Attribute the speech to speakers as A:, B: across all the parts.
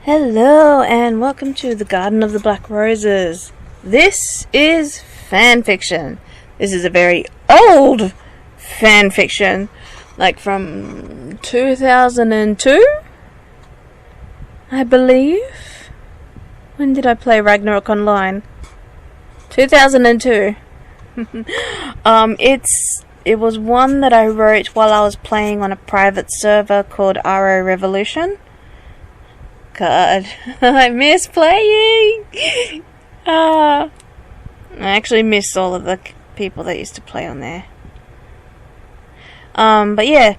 A: Hello and welcome to the Garden of the Black Roses. This is fanfiction. This is a very old fanfiction, like from 2002, I believe. When did I play Ragnarok Online? 2002. It was one that I wrote while I was playing on a private server called RO Revolution. God, I miss playing. I actually miss all of the people that used to play on there. But yeah,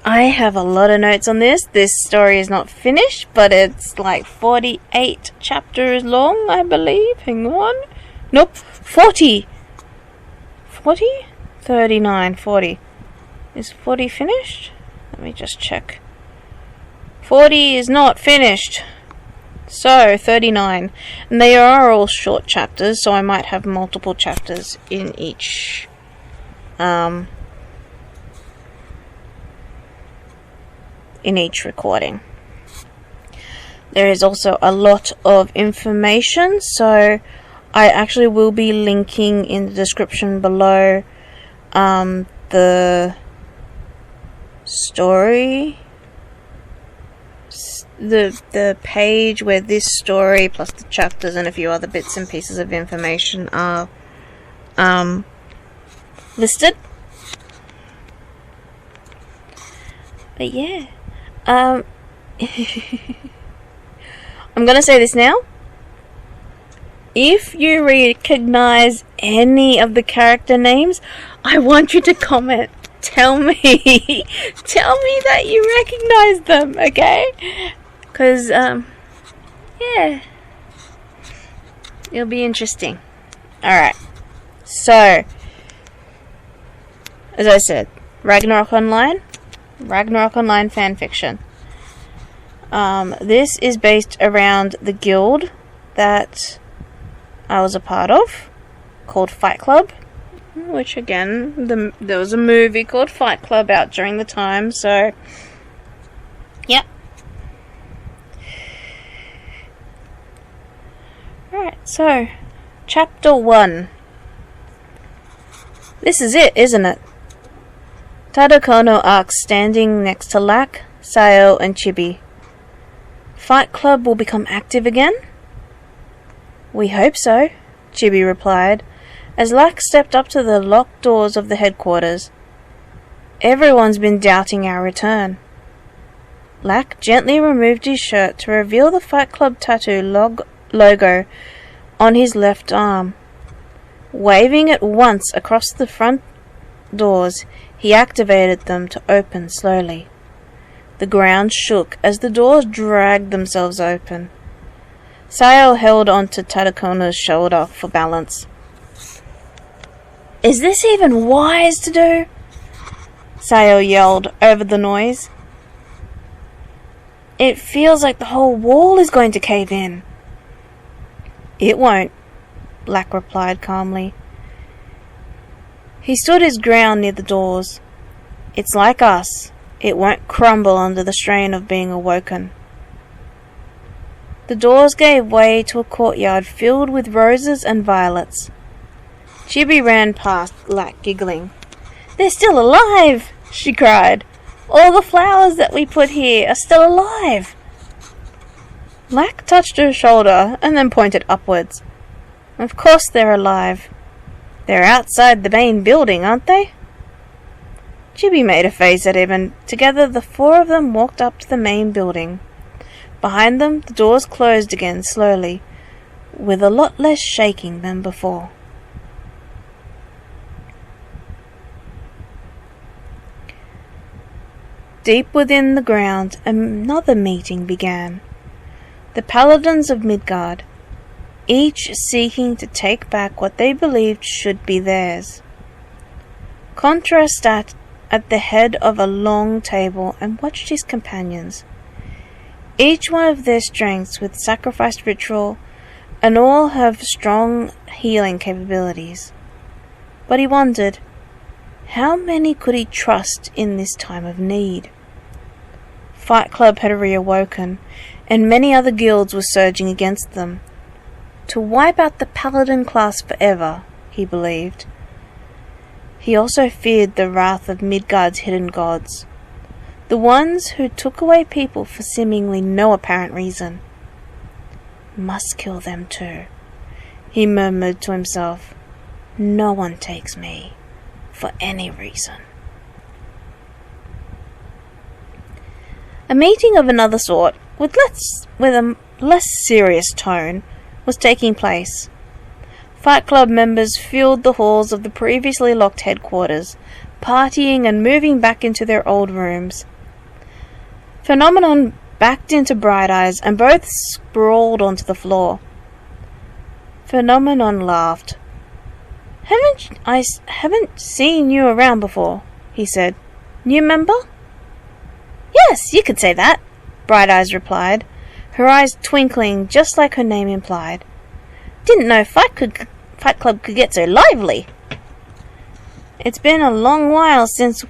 A: I have a lot of notes on this. This story is not finished, but it's like 48 chapters long, I believe. Hang on. Nope, 40. 40? 39, 40. Is 40 finished? Let me just check. 40 is not finished. So, 39. And they are all short chapters, so I might have multiple chapters in each. In each recording. There is also a lot of information, so I actually will be linking in the description below the story, the page where this story plus the chapters and a few other bits and pieces of information are listed. But yeah, I'm gonna say this now. If you recognize any of the character names, I want you to comment. Tell me that you recognize them, okay? Because, yeah, it'll be interesting. Alright, so, as I said, Ragnarok Online Fanfiction. This is based around the guild that I was a part of, called Fight Club, which again, there was a movie called Fight Club out during the time, so, yep. Alright, so, Chapter 1. This is it, isn't it? Tadakono asks, standing next to Lack, Syao and Chibi. Fight Club will become active again? We hope so, Chibi replied, as Lack stepped up to the locked doors of the headquarters. Everyone's been doubting our return. Lack gently removed his shirt to reveal the Fight Club tattoo logo on his left arm. Waving it once across the front doors, he activated them to open slowly. The ground shook as the doors dragged themselves open. Syao held onto Tadakono's shoulder for balance. Is this even wise to do? Syao yelled over the noise. It feels like the whole wall is going to cave in. It won't, Lack replied calmly. He stood his ground near the doors. It's like us. It won't crumble under the strain of being awoken. The doors gave way to a courtyard filled with roses and violets. Chibi ran past Lack, giggling. They're still alive, she cried. All the flowers that we put here are still alive. Lack touched her shoulder and then pointed upwards. Of course they're alive. They're outside the main building, aren't they? Chibi made a face at him, and together the four of them walked up to the main building. Behind them, the doors closed again slowly, with a lot less shaking than before. Deep within the ground, another meeting began. The Paladins of Midgard, each seeking to take back what they believed should be theirs. Contra sat at the head of a long table and watched his companions. Each one of their strengths with sacrificed ritual, and all have strong healing capabilities. But he wondered, how many could he trust in this time of need? Fight Club had reawoken, and many other guilds were surging against them. To wipe out the Paladin class forever, he believed. He also feared the wrath of Midgard's hidden gods, the ones who took away people for seemingly no apparent reason. Must kill them too, he murmured to himself. No one takes me for any reason. A meeting of another sort, with a less serious tone, was taking place. Fight Club members filled the halls of the previously locked headquarters, partying and moving back into their old rooms. Phenomenon backed into Bright Eyes and both sprawled onto the floor. Phenomenon laughed. Haven't seen you around before, he said. New member? Yes, you could say that, Bright Eyes replied, her eyes twinkling just like her name implied. Didn't know Fight Club could get so lively. It's been a long while since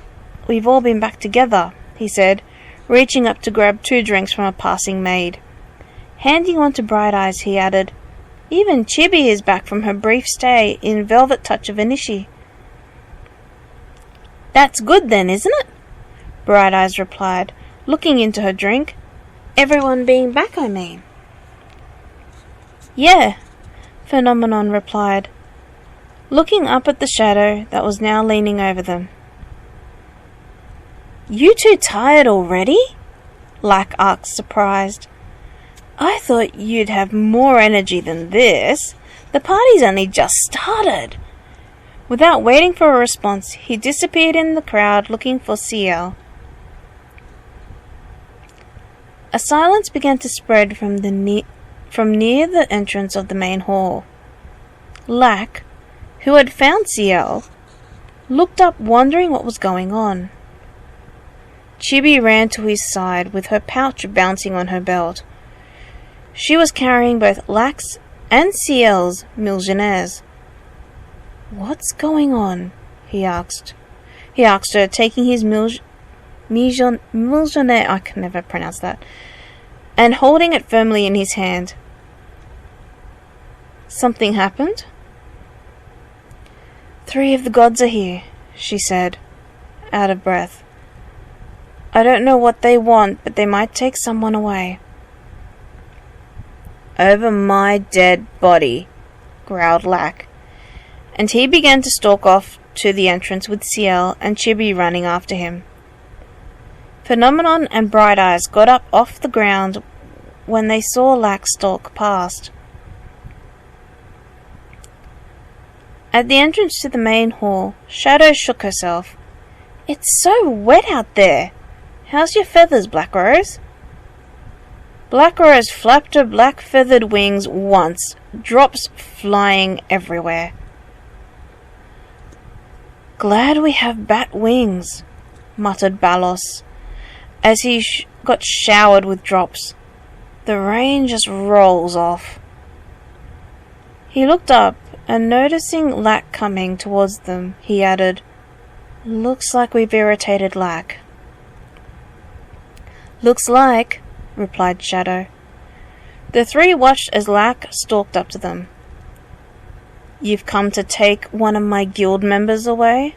A: we've all been back together, he said, reaching up to grab 2 drinks from a passing maid. Handing one to Bright Eyes, he added, Even Chibi is back from her brief stay in Velvet Touch of Inishi. That's good then, isn't it? Bright Eyes replied, looking into her drink. Everyone being back, I mean. Yeah, Phenomenon replied, looking up at the shadow that was now leaning over them. You two tired already? Lack asked, surprised. I thought you'd have more energy than this. The party's only just started. Without waiting for a response, he disappeared in the crowd looking for Syao. A silence began to spread from near the entrance of the main hall. Lack, who had found Syao, looked up wondering what was going on. Chibi ran to his side with her pouch bouncing on her belt. She was carrying both Lack's and Syao's millionaires. What's going on? He asked her, taking his millionaire, I can never pronounce that, and holding it firmly in his hand. Something happened? 3 of the gods are here, she said, out of breath. I don't know what they want, but they might take someone away. Over my dead body, growled Lack, and he began to stalk off to the entrance with Syao and Chibi running after him. Phenomenon and Bright Eyes got up off the ground when they saw Lack stalk past. At the entrance to the main hall, Shadow shook herself. It's so wet out there. How's your feathers, Black Rose? Black Rose flapped her black feathered wings once, drops flying everywhere. Glad we have bat wings, muttered Balos, as he got showered with drops. The rain just rolls off. He looked up, and noticing Lack coming towards them, he added, Looks like we've irritated Lack. Looks like, replied Shadow. The 3 watched as Lack stalked up to them. You've come to take one of my guild members away?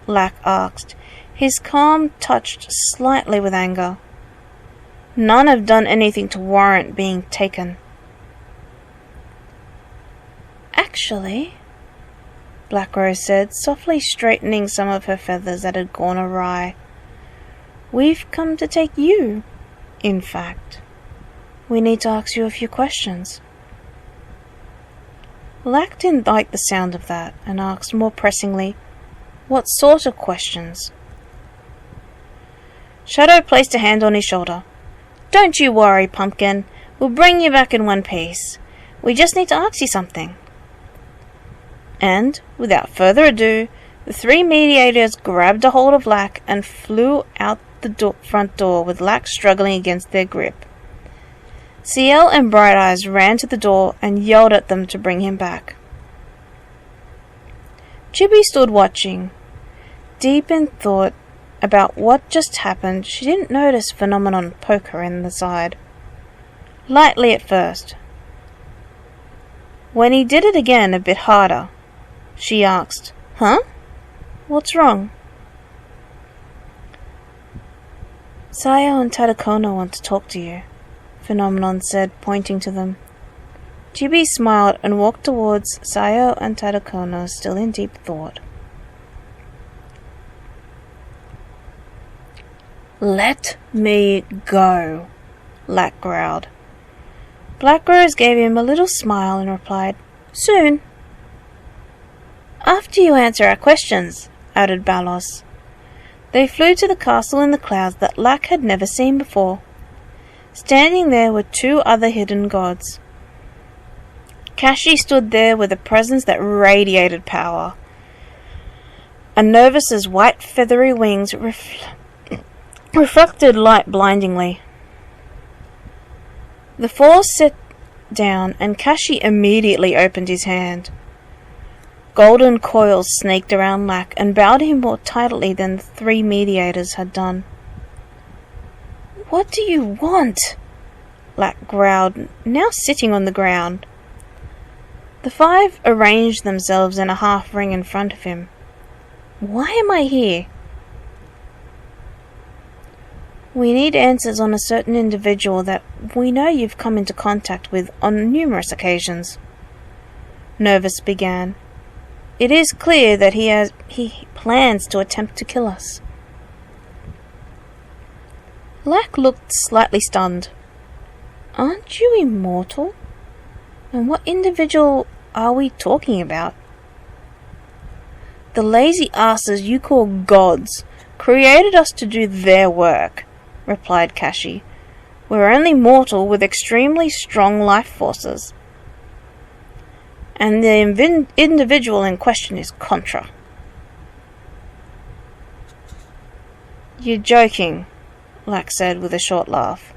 A: Lack asked, his calm touched slightly with anger. None have done anything to warrant being taken. Actually, Black Rose said, softly straightening some of her feathers that had gone awry, we've come to take you, in fact. We need to ask you a few questions. Lack didn't like the sound of that and asked more pressingly, what sort of questions? Shadow placed a hand on his shoulder. Don't you worry, Pumpkin. We'll bring you back in one piece. We just need to ask you something. And, without further ado, the 3 mediators grabbed a hold of Lack and flew out the front door with Lack struggling against their grip. Syao and Bright Eyes ran to the door and yelled at them to bring him back. Chibi stood watching, deep in thought about what just happened, she didn't notice Phenomenon poke her in the side. Lightly at first. When he did it again a bit harder, she asked, "Huh? What's wrong?" "Syao and Tadakono want to talk to you," Phenomenon said, pointing to them. Chibi smiled and walked towards Syao and Tadakono, still in deep thought. "Let me go," Lack growled. Black Rose gave him a little smile and replied, "Soon." "After you answer our questions," added Balos. They flew to the castle in the clouds that Lack had never seen before. Standing there were two other hidden gods. Kashi stood there with a presence that radiated power. Nervous's white feathery wings reflected light blindingly. The four sat down, and Kashi immediately opened his hand. Golden coils snaked around Lack and bound him more tightly than the three mediators had done. "What do you want?" Lack growled, now sitting on the ground. The five arranged themselves in a half ring in front of him. "Why am I here?" "We need answers on a certain individual that we know you've come into contact with on numerous occasions," Nervous began. "It is clear that he plans to attempt to kill us." Lack looked slightly stunned. "Aren't you immortal? And what individual are we talking about?" "The lazy asses you call gods created us to do their work," replied Kashi. "We're only mortal with extremely strong life forces. And the individual in question is Contra." "You're joking," Lack said with a short laugh.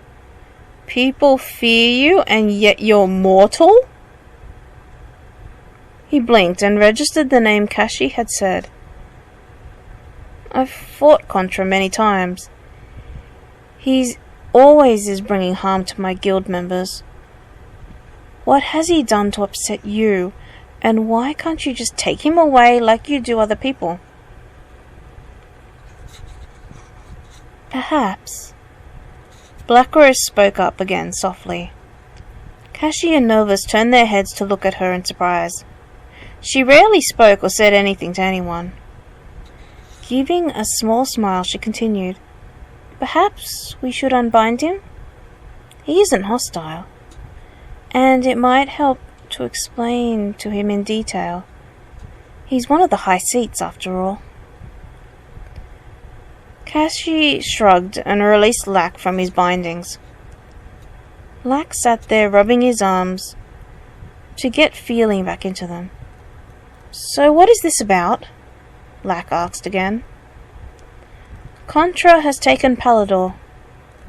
A: "People fear you and yet you're mortal?" He blinked and registered the name Kashi had said. "I've fought Contra many times. He always is bringing harm to my guild members. What has he done to upset you, and why can't you just take him away like you do other people?" "Perhaps." Black Rose spoke up again softly. Kashi and Nervous turned their heads to look at her in surprise. She rarely spoke or said anything to anyone. Giving a small smile, she continued, "Perhaps we should unbind him? He isn't hostile, and it might help to explain to him in detail. He's one of the high seats, after all." Kashi shrugged and released Lack from his bindings. Lack sat there rubbing his arms to get feeling back into them. "So what is this about?" Lack asked again. "Contra has taken Palador,"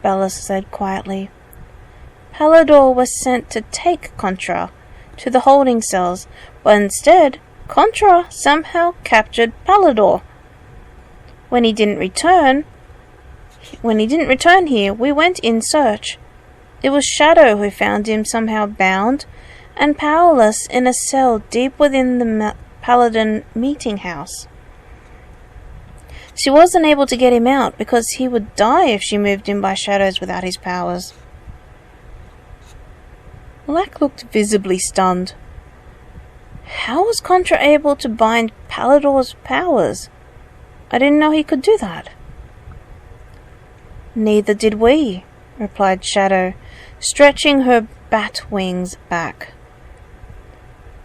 A: Bellis said quietly. "Palador was sent to take Contra to the holding cells, but instead Contra somehow captured Palador. When he didn't return here, we went in search. It was Shadow who found him somehow bound and powerless in a cell deep within the Paladin meeting house. She wasn't able to get him out because he would die if she moved him by shadows without his powers." Lack looked visibly stunned. How was Contra able to bind Palador's powers? I didn't know he could do that. "Neither did we," replied Shadow, stretching her bat wings back.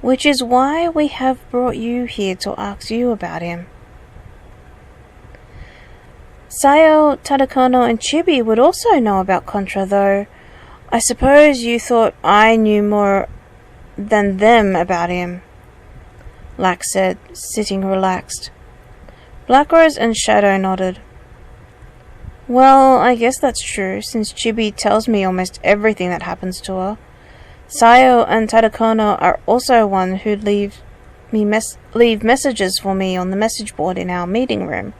A: "Which is why we have brought you here to ask you about him." Syao, Tadakono, and Chibi would also know about Contra, though I suppose you thought I knew more than them about him, Lack said, sitting relaxed. Black Rose and Shadow nodded. "Well, I guess that's true, since Chibi tells me almost everything that happens to her. Syao and Tadakono are also one who leave messages for me on the message board in our meeting room."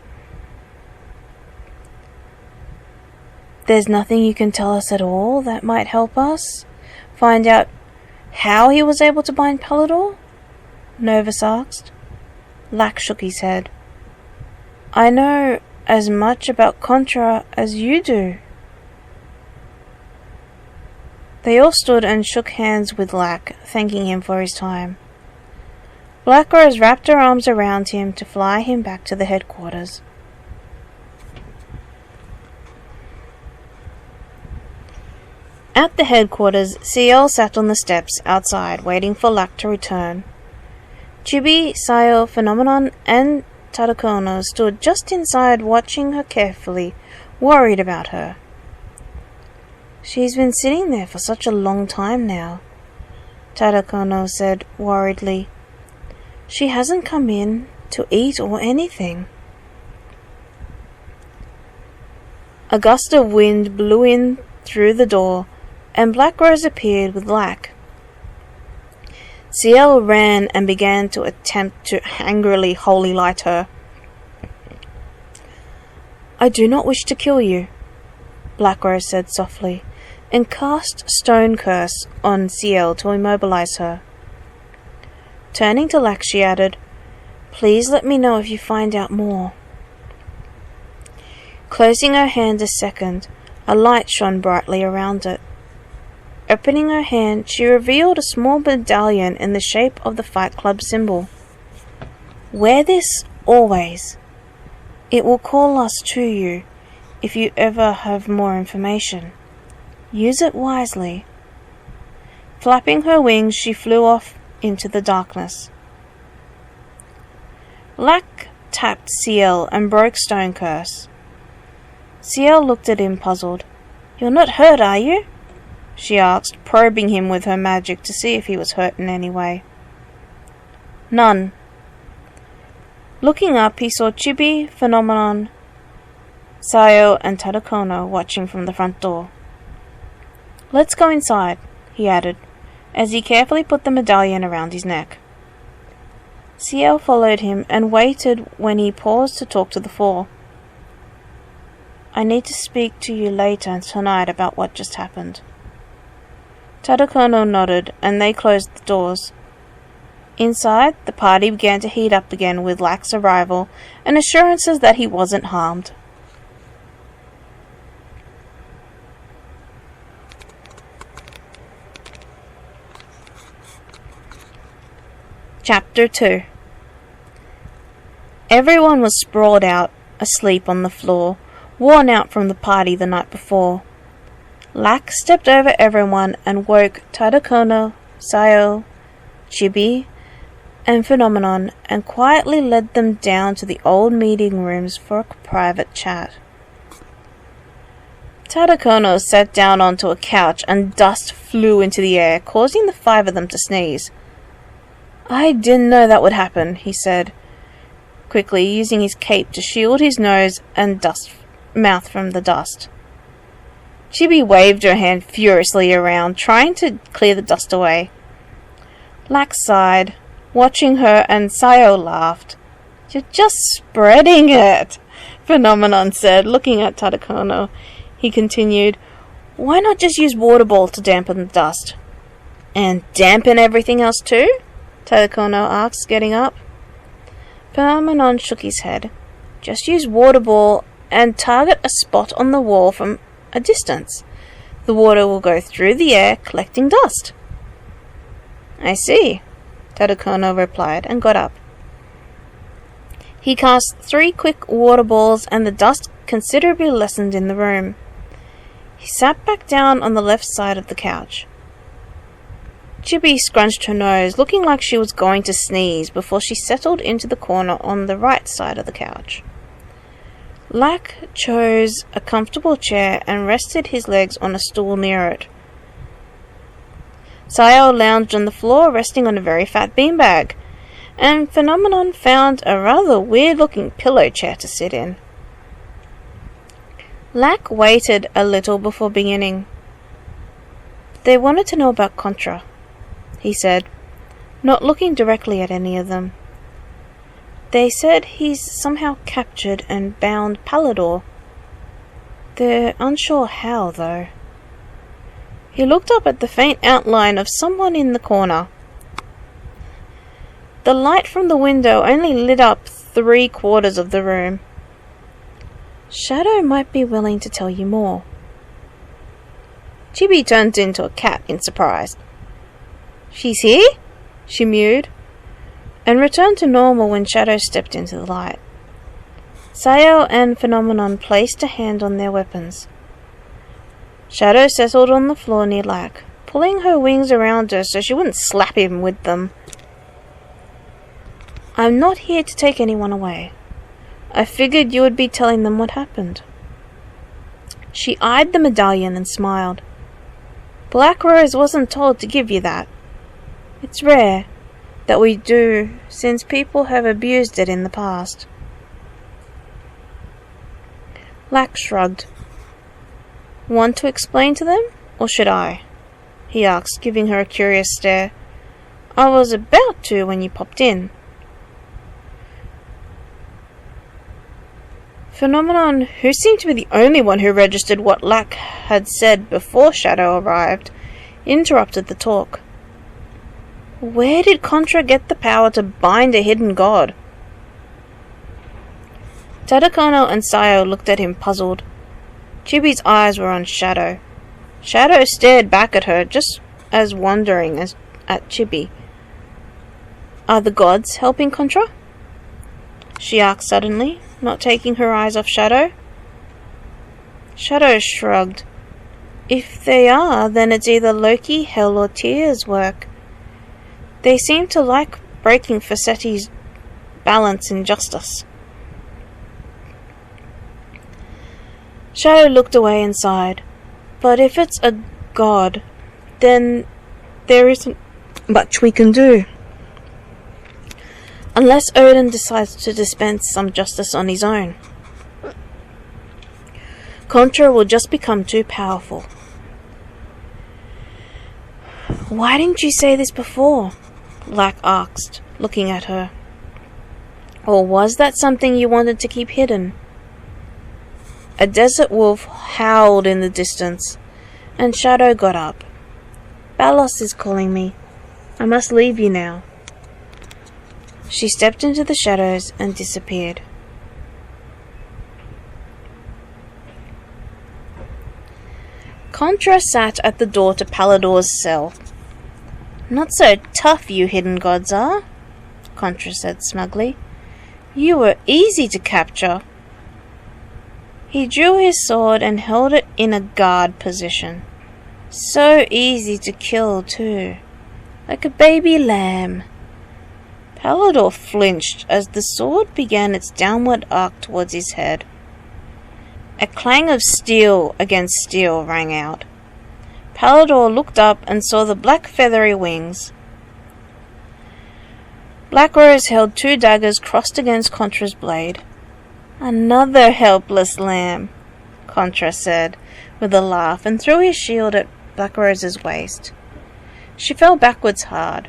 A: There's nothing you can tell us at all that might help us find out how he was able to bind Palador? Novus asked. Lack shook his head. I know as much about Contra as you do. They all stood and shook hands with Lack, thanking him for his time. Black Rose wrapped her arms around him to fly him back to the headquarters. At the headquarters, Syao sat on the steps outside, waiting for Lack to return. Chibi, Syao, Phenomenon, and Tadakono stood just inside, watching her carefully, worried about her. She's been sitting there for such a long time now, Tadakono said worriedly. She hasn't come in to eat or anything. A gust of wind blew in through the door, and Black Rose appeared with Lack. Ciel ran and began to attempt to angrily holy light her. I do not wish to kill you, Black Rose said softly, and cast Stone Curse on Ciel to immobilize her. Turning to Lack, she added, Please let me know if you find out more. Closing her hand a second, a light shone brightly around it. Opening her hand, she revealed a small medallion in the shape of the Fight Club symbol. Wear this always. It will call us to you if you ever have more information. Use it wisely. Flapping her wings, she flew off into the darkness. Lack tapped Ciel and broke Stone Curse. Ciel looked at him puzzled. You're not hurt, are you? She asked, probing him with her magic to see if he was hurt in any way. None. Looking up, he saw Chibi, Phenomenon, Syao, and Tadakono watching from the front door. Let's go inside, he added, as he carefully put the medallion around his neck. Ciel followed him and waited when he paused to talk to the four. I need to speak to you later tonight about what just happened. Tadakono nodded, and they closed the doors. Inside, the party began to heat up again with Lack's arrival and assurances that he wasn't harmed. Chapter 2. Everyone was sprawled out, asleep on the floor, worn out from the party the night before. Lack stepped over everyone and woke Tadakono, Syao, Chibi, and Phenomenon, and quietly led them down to the old meeting rooms for a private chat. Tadakono sat down onto a couch and dust flew into the air, causing the five of them to sneeze. I didn't know that would happen, he said, quickly using his cape to shield his nose and mouth from the dust. Chibi waved her hand furiously around, trying to clear the dust away. Lack sighed, watching her, and Syao laughed. You're just spreading it, Phenomenon said, looking at Tadakono. He continued, Why not just use water ball to dampen the dust? And dampen everything else too? Tadakono asked, getting up. Phenomenon shook his head. Just use water ball and target a spot on the wall from a distance. The water will go through the air, collecting dust. I see, Tadakono replied and got up. He cast 3 quick water balls and the dust considerably lessened in the room. He sat back down on the left side of the couch. Chibi scrunched her nose, looking like she was going to sneeze before she settled into the corner on the right side of the couch. Lack chose a comfortable chair and rested his legs on a stool near it. Syao lounged on the floor, resting on a very fat beanbag, and Phenomenon found a rather weird-looking pillow chair to sit in. Lack waited a little before beginning. They wanted to know about Contra, he said, not looking directly at any of them. They said he's somehow captured and bound Palador. They're unsure how, though. He looked up at the faint outline of someone in the corner. The light from the window only lit up 3/4 of the room. Shadow might be willing to tell you more. Chibi turned into a cat in surprise. "She's here?" she mewed, and returned to normal when Shadow stepped into the light. Syao and Phenomenon placed a hand on their weapons. Shadow settled on the floor near Lack, pulling her wings around her so she wouldn't slap him with them. "I'm not here to take anyone away. I figured you would be telling them what happened." She eyed the medallion and smiled. "Black Rose wasn't told to give you that. It's rare that we do, since people have abused it in the past." Lack shrugged. "Want to explain to them, or should I?" he asked, giving her a curious stare. "I was about to when you popped in." Phenomenon, who seemed to be the only one who registered what Lack had said before Shadow arrived, interrupted the talk. "Where did Contra get the power to bind a hidden god?" Tadakono and Syao looked at him puzzled. Chibi's eyes were on Shadow. Shadow stared back at her, just as wondering as at Chibi. "Are the gods helping Contra?" she asked suddenly, not taking her eyes off Shadow. Shadow shrugged. "If they are, then it's either Loki, Hel, or Tyr's work. They seem to like breaking Facetti's balance in justice." Shadow looked away and sighed. "But if it's a god, then there isn't much we can do. Unless Odin decides to dispense some justice on his own. Contra will just become too powerful." "Why didn't you say this before?" Lack asked, looking at her. "Or was that something you wanted to keep hidden?" A desert wolf howled in the distance, and Shadow got up. "Balos is calling me. I must leave you now." She stepped into the shadows and disappeared. Contra sat at the door to Palador's cell. "Not so tough you hidden gods are," Contra said smugly. "You were easy to capture." He drew his sword and held it in a guard position. "So easy to kill, too. Like a baby lamb." Palador flinched as the sword began its downward arc towards his head. A clang of steel against steel rang out. Palador looked up and saw the black feathery wings. Black Rose held 2 daggers crossed against Contra's blade. "Another helpless lamb," Contra said with a laugh and threw his shield at Black Rose's waist. She fell backwards hard.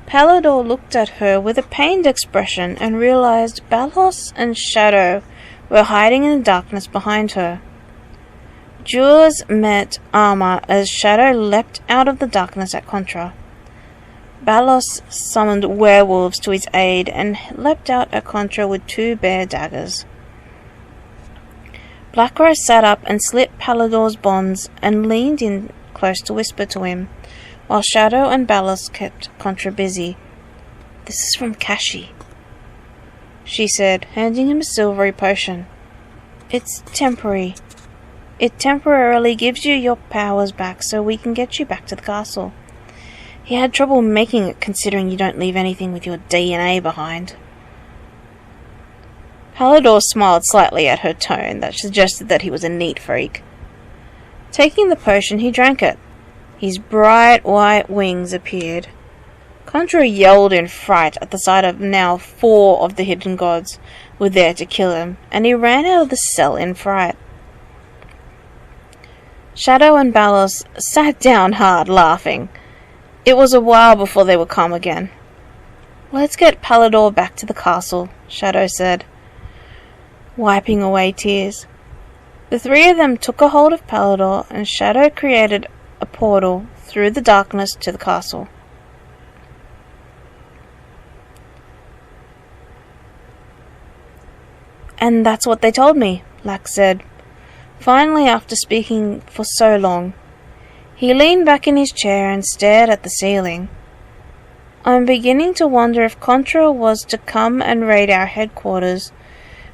A: Palador looked at her with a pained expression and realized Balos and Shadow were hiding in the darkness behind her. Jaws met armor as Shadow leapt out of the darkness at Contra. Balos summoned werewolves to his aid and leapt out at Contra with 2 bare daggers. Black Rose sat up and slit Palador's bonds and leaned in close to whisper to him, while Shadow and Balos kept Contra busy. "This is from Kashi," she said, handing him a silvery potion. "It's temporary. It temporarily gives you your powers back so we can get you back to the castle. He had trouble making it considering you don't leave anything with your DNA behind." Palador smiled slightly at her tone that suggested that he was a neat freak. Taking the potion, he drank it. His bright white wings appeared. Contra yelled in fright at the sight of now 4 of the hidden gods were there to kill him, and he ran out of the cell in fright. Shadow and Balos sat down hard, laughing. It was a while before they would come again. "Let's get Palador back to the castle," Shadow said, wiping away tears. The three of them took a hold of Palador, and Shadow created a portal through the darkness to the castle. And that's what they told me, Lack said. Finally, after speaking for so long, he leaned back in his chair and stared at the ceiling. I'm beginning to wonder if Contra was to come and raid our headquarters,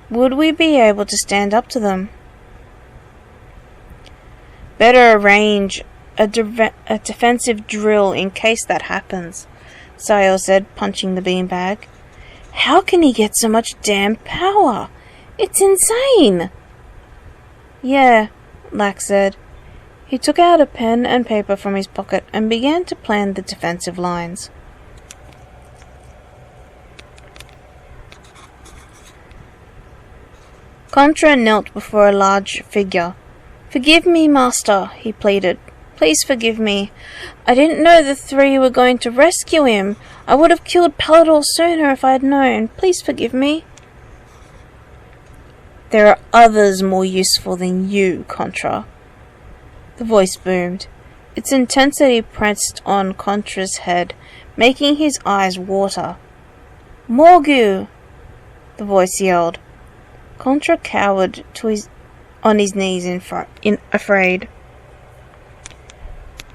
A: would we be able to stand up to them? Better arrange a defensive drill in case that happens, Syao said, punching the beanbag. How can he get so much damn power? It's insane! Yeah, Lack said. He took out a pen and paper from his pocket and began to plan the defensive lines. Contra knelt before a large figure. Forgive me, Master, he pleaded. Please forgive me. I didn't know the three were going to rescue him. I would have killed Palador sooner if I had known. Please forgive me. There are others more useful than you, Contra. The voice boomed. Its intensity pressed on Contra's head, making his eyes water. Morgu! The voice yelled. Contra cowered on his knees afraid.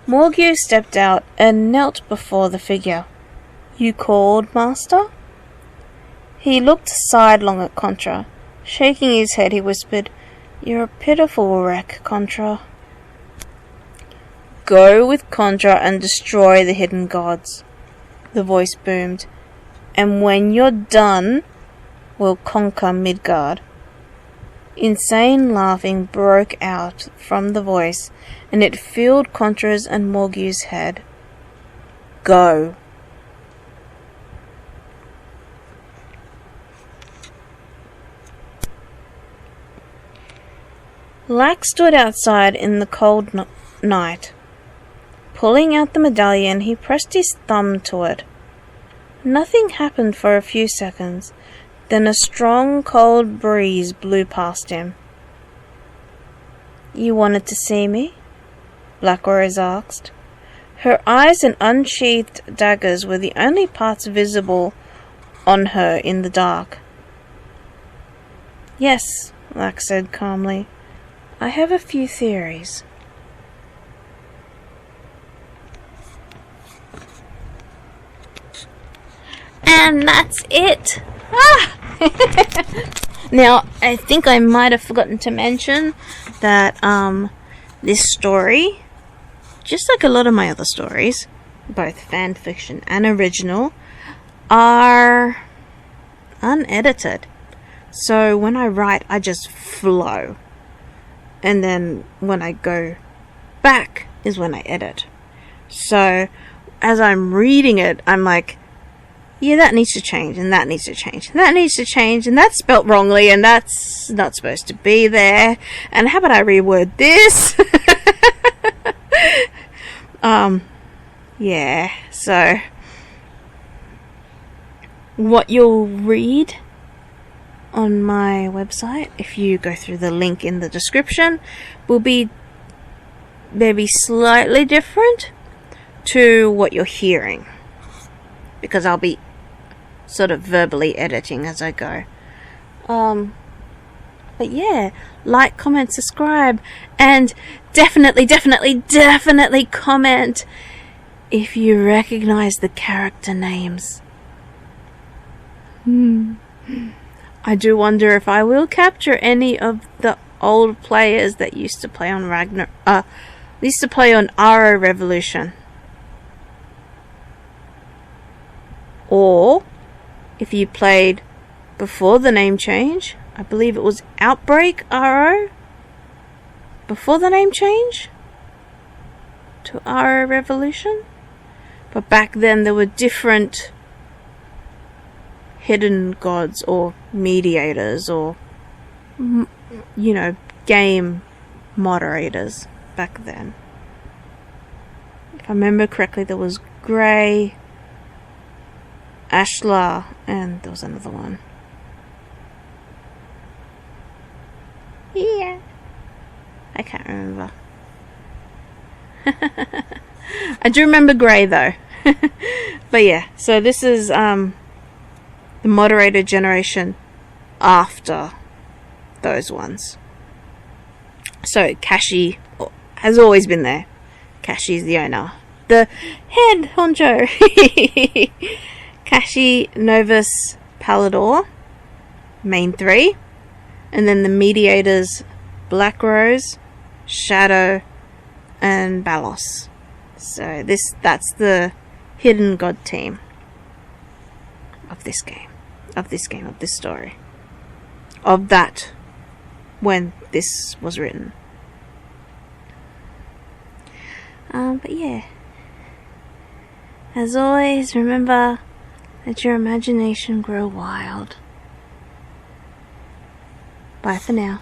A: Morgu stepped out and knelt before the figure. You called, Master? He looked sidelong at Contra. Shaking his head, he whispered, You're a pitiful wreck, Contra. Go with Contra and destroy the hidden gods, the voice boomed. And when you're done, we'll conquer Midgard. Insane laughing broke out from the voice, and it filled Contra's and Morgu's head. Go. Lack stood outside in the cold night. Pulling out the medallion, he pressed his thumb to it. Nothing happened for a few seconds. Then a strong, cold breeze blew past him. You wanted to see me? Black Rose asked. Her eyes and unsheathed daggers were the only parts visible on her in the dark. Yes, Lack said calmly. I have a few theories. And that's it. Now, I think I might have forgotten to mention that this story, just like a lot of my other stories, both fan fiction and original, are unedited. So when I write, I just flow. And then when I go back is when I edit. So as I'm reading it, I'm like, yeah, that needs to change, and that needs to change, and that needs to change, and that's spelt wrongly, and that's not supposed to be there, and how about I reword this? Yeah, so what you'll read on my website, if you go through the link in the description, will be maybe slightly different to what you're hearing, because I'll be sort of verbally editing as I go. But yeah, like, comment, subscribe, and definitely comment if you recognize the character names. I do wonder if I will capture any of the old players that used to play on Aro Revolution. Or if you played before the name change, I believe it was Outbreak Aro before the name change to Aro Revolution. But back then there were different hidden gods or mediators or, game moderators back then. If I remember correctly, there was Grey, Ashla, and there was another one. Yeah. I can't remember. I do remember Grey though. But yeah, so this is the moderator generation after those ones. So Kashi has always been there. Kashi is the owner, the head honcho. Kashi, Novus, Palador, main three, and then the mediators Black Rose, Shadow, and Balos. So that's the hidden god team of this game, of this story, of that when this was written. But yeah, as always, remember, let your imagination grow wild. Bye for now.